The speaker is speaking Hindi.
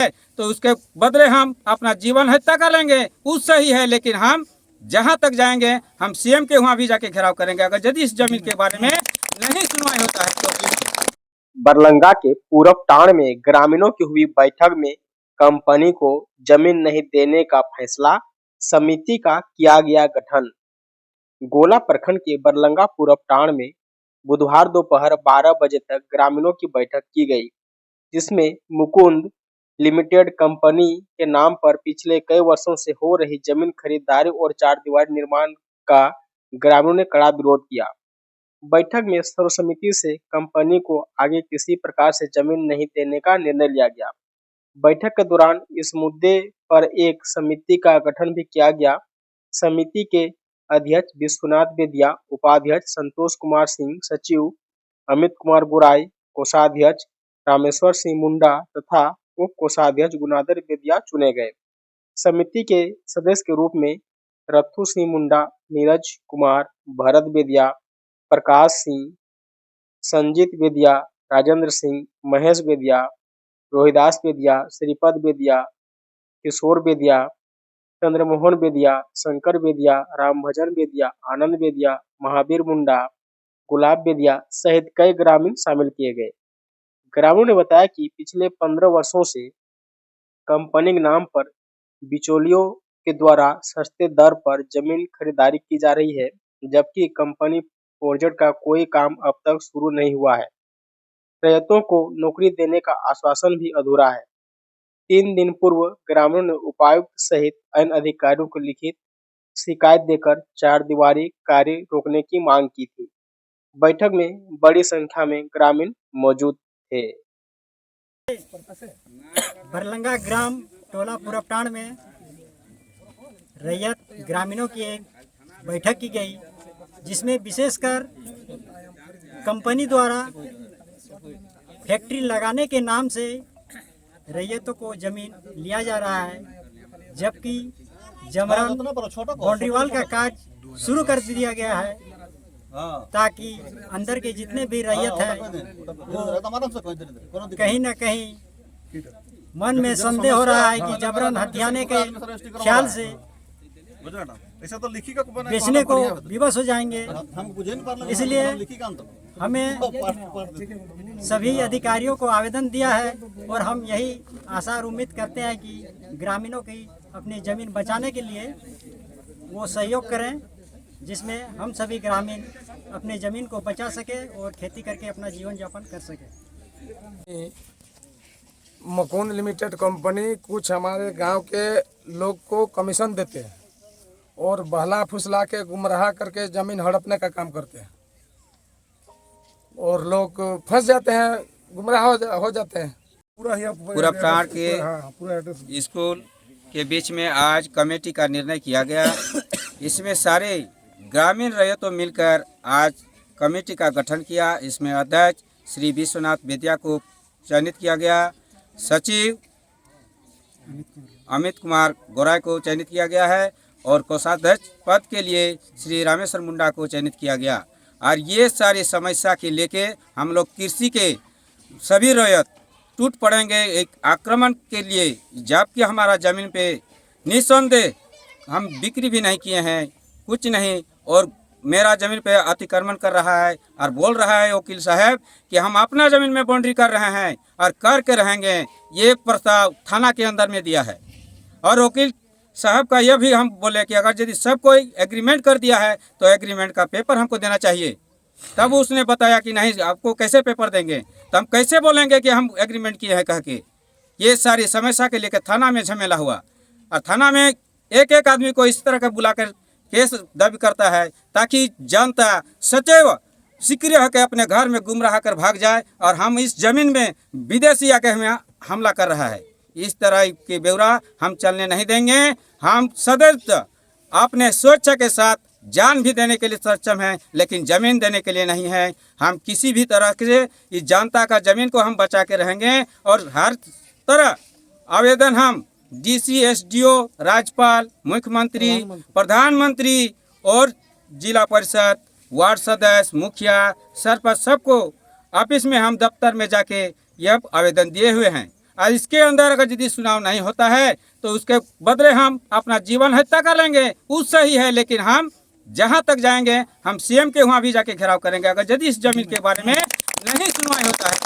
तो उसके बदले हम अपना जीवन हत्या कर लेंगे, उस सही है। लेकिन हम जहां तक जाएंगे हम सीएम के वहां भी जाके घेराव करेंगे अगर यदि इस जमीन के बारे में नहीं सुनवाई होता है तो। बरलंगा के पूरब टांड में ग्रामीणों की हुई बैठक में कंपनी को जमीन नहीं देने का फैसला, समिति का किया गया गठन। गोला प्रखंड के बरलंगा पूरब टांड में बुधवार दोपहर 12 बजे तक ग्रामीणों की बैठक की गई, जिसमें मुकुंद लिमिटेड कंपनी के नाम पर पिछले कई वर्षों से हो रही जमीन खरीदारी और चारदीवारी निर्माण का ग्रामीणों ने कड़ा विरोध किया। बैठक में सर्वसम्मति से कंपनी को आगे किसी प्रकार से जमीन नहीं देने का निर्णय लिया गया। बैठक के दौरान इस मुद्दे पर एक समिति का गठन भी किया गया। समिति के अध्यक्ष विश्वनाथ बेदिया, उपाध्यक्ष संतोष कुमार सिंह, सचिव अमित कुमार गोराई, कोषाध्यक्ष रामेश्वर सिंह मुंडा तथा उप कोषाध्यक्ष गुणाधर बेदिया चुने गए। समिति के सदस्य के रूप में रथु सिंह मुंडा, नीरज कुमार, भरत बेदिया, प्रकाश सिंह, संजीत बेदिया, राजेंद्र सिंह, महेश बेदिया, रोहिदास बेदिया, श्रीपद बेदिया, किशोर बेदिया, चंद्रमोहन बेदिया, शंकर बेदिया, रामभजन बेदिया, आनंद बेदिया, महावीर मुंडा, गुलाब बेदिया सहित कई ग्रामीण शामिल किए गए। ग्रामीणों ने बताया कि पिछले 15 वर्षों से कंपनी के नाम पर बिचौलियों के द्वारा सस्ते दर पर जमीन खरीदारी की जा रही है, जबकि कंपनी प्रोजेक्ट का कोई काम अब तक शुरू नहीं हुआ है। रैयतों को नौकरी देने का आश्वासन भी अधूरा है। 3 दिन पूर्व ग्रामीणों ने उपायुक्त सहित अन्य अधिकारियों को लिखित शिकायत देकर चारदीवारी कार्य रोकने की मांग की थी। बैठक में बड़ी संख्या में ग्रामीण मौजूद थे। बरलंगा ग्राम टोला पूरब टांड में रैयत ग्रामीणों की एक बैठक की गई, जिसमें विशेषकर कंपनी द्वारा फैक्ट्री लगाने के नाम से रैयतों को जमीन लिया जा रहा है, जबकि जमरान बाउंड्री वॉल का काज शुरू कर दिया गया है, ताकि अंदर के जितने भी रैयत हैं वो कहीं न कहीं मन में संदेह हो रहा है कि जबरन हथियाने के ख्याल से बेचने को विवश हो जाएंगे। इसलिए हमें सभी अधिकारियों को आवेदन दिया है और हम यही आशा और उम्मीद करते हैं कि ग्रामीणों की अपनी ज़मीन बचाने के लिए वो सहयोग करें, जिसमें हम सभी ग्रामीण अपनी ज़मीन को बचा सके और खेती करके अपना जीवन यापन कर सके। मुकुंद लिमिटेड कंपनी कुछ हमारे गांव के लोग को कमीशन देते हैं और बहला फुसला के गुमराह करके ज़मीन हड़पने का काम करते हैं और लोग फंस जाते हैं, गुमराह हो जाते हैं। पूरब टांड के स्कूल के बीच में आज कमेटी का निर्णय किया गया। इसमें सारे ग्रामीण रैयतों मिलकर आज कमेटी का गठन किया। इसमें अध्यक्ष श्री विश्वनाथ बेदिया को चयनित किया गया, सचिव अमित कुमार गोराई को चयनित किया गया है और कोषाध्यक्ष पद के लिए श्री रामेश्वर मुंडा को चयनित किया गया। और ये सारी समस्या के लेके हम लोग कृषि के सभी रैयत टूट पड़ेंगे एक आक्रमण के लिए, जबकि हमारा ज़मीन पे निस्संदेह हम बिक्री भी नहीं किए हैं, कुछ नहीं, और मेरा ज़मीन पे अतिक्रमण कर रहा है और बोल रहा है वकील साहब कि हम अपना ज़मीन में बाउंड्री कर रहे हैं और करके रहेंगे। ये प्रस्ताव थाना के अंदर में दिया है और वकील साहब का यह भी हम बोले कि अगर यदि सब कोई एग्रीमेंट कर दिया है तो एग्रीमेंट का पेपर हमको देना चाहिए। तब उसने बताया कि नहीं, आपको कैसे पेपर देंगे, तो हम कैसे बोलेंगे कि हम एग्रीमेंट किए हैं कह के। ये सारी समस्या के लेकर थाना में झमेला हुआ और थाना में एक एक आदमी को इस तरह का बुलाकर केस दर्ज करता है ताकि जनता सचेव सक्रिय होकर अपने घर में गुमराह कर भाग जाए और हम इस जमीन में विदेशी आके हमें हमला कर रहा है। इस तरह के ब्यौरा हम चलने नहीं देंगे। हम सदैव अपने स्वेच्छा के साथ जान भी देने के लिए सक्षम हैं, लेकिन ज़मीन देने के लिए नहीं है। हम किसी भी तरह से इस जनता का ज़मीन को हम बचा के रहेंगे और हर तरह आवेदन हम डीसी, एसडीओ, राज्यपाल, मुख्यमंत्री, प्रधानमंत्री और जिला परिषद, वार्ड सदस्य, मुखिया, सरपंच सबको ऑफिस में हम दफ्तर में जाके यह आवेदन दिए हुए हैं और इसके अंदर अगर यदि चुनाव नहीं होता है तो उसके बदले हम अपना जीवन हत्या कर लेंगे, वो सही है। लेकिन हम जहाँ तक जाएंगे हम सीएम के वहाँ भी जाके घेराव करेंगे अगर यदि इस जमीन के बारे में नहीं सुनवाई होता है।